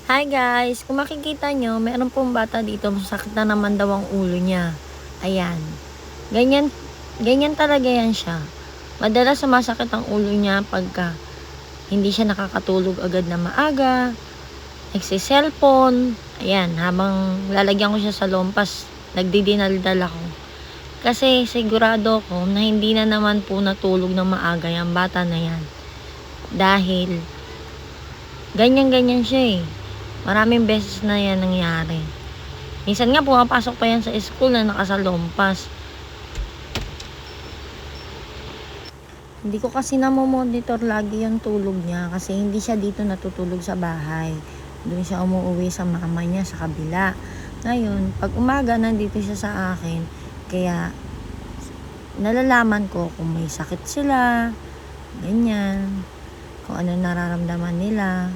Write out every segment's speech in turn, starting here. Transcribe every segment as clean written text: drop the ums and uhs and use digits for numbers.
Hi guys! Kung makikita nyo, meron pong bata dito, masakit na naman daw ang ulo niya. Ayan. Ganyan talaga yan siya. Madalas sumasakit ang ulo niya pagka hindi siya nakakatulog agad na maaga, nagsiselfone. Ayan, habang lalagyan ko siya sa lompas, nagdidinaldal ako. Kasi sigurado ko na hindi na naman po natulog ng maaga yung bata na yan. Dahil, ganyan-ganyan siya eh. Maraming beses na yan nangyari. Minsan nga pumapasok pa yan sa school na nakasalompas. Hindi ko kasi namomonitor lagi yung tulog niya kasi hindi siya dito natutulog sa bahay. Doon siya umuwi sa mama niya sa kabila. Ngayon, pag umaga nandito siya sa akin, kaya nalalaman ko kung may sakit sila, ganyan, kung ano nararamdaman nila.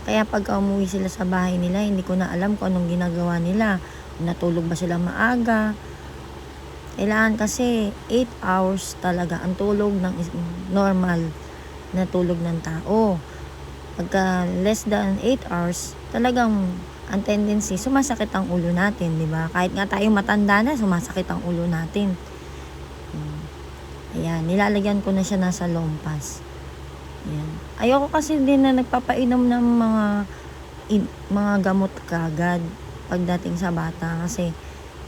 Kaya pagka umuwi sila sa bahay nila, hindi ko na alam kung anong ginagawa nila. Natulog ba sila maaga? Kailangan kasi 8 hours talaga ang tulog ng normal na tulog ng tao. Pagka less than 8 hours, talagang ang tendency, sumasakit ang ulo natin, di ba? Kahit nga tayo matanda na, sumasakit ang ulo natin. Ayan, nilalagyan ko na siya nasa lompas. Ayan. Ayoko kasi din na nagpapainom ng mga gamot kagad pagdating sa bata kasi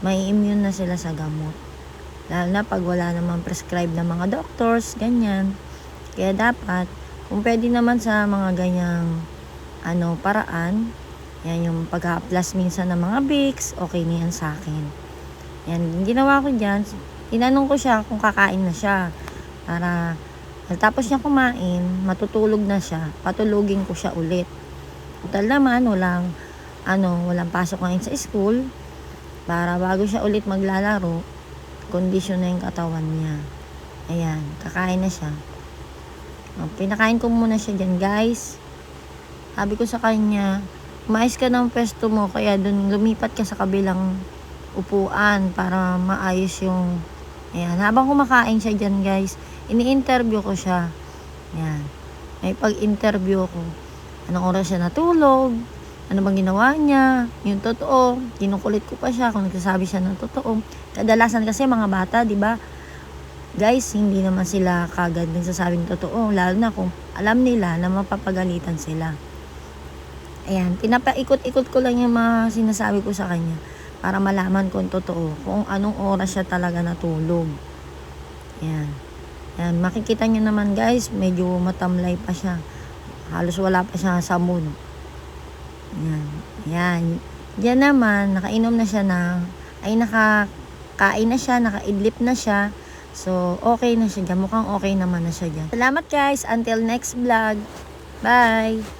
may immune na sila sa gamot. Lalo na pag wala namang prescribe ng mga doctors, ganyan. Kaya dapat, kung pwede naman sa mga ganyang paraan, yan yung pag-a-plus minsan ng mga Vicks, okay na yan sa akin. Yan, ginawa ko dyan, tinanong ko siya kung kakain na siya para tapos niya kumain, matutulog na siya, patulugin ko siya ulit. Total naman, walang pasok ngayon sa school, para bago siya ulit maglalaro, kondisyon na yung katawan niya. Ayan, kakain na siya. Pinakain ko muna siya dyan, guys. Sabi ko sa kanya, umayos ka ng pwesto mo, kaya dun lumipat ka sa kabilang upuan para maayos yung... Ayan, habang kumakain siya dyan, guys, ini-interview ko siya. Yan. May pag-interview ko. Anong oras siya natulog? Ano bang ginawa niya? Yung totoo. Kinukulit ko pa siya kung nagsasabi siya ng totoo. Kadalasan kasi mga bata, di ba? Guys, hindi naman sila kagad nagsasabing totoo. Lalo na kung alam nila na mapapagalitan sila. Ayan. Pinapaikot-ikot ko lang yung mga sinasabi ko sa kanya para malaman kung totoo. Kung anong oras siya talaga natulog. Ayan. Yan, makikita nyo naman guys, medyo matamlay pa siya. Halos wala pa siya sa mood. Yan. Yan. Diyan naman, nakainom na siya nakakain na siya, nakaidlip na siya. So, okay na siya dyan. Mukhang okay naman na siya dyan. Salamat guys. Until next vlog. Bye!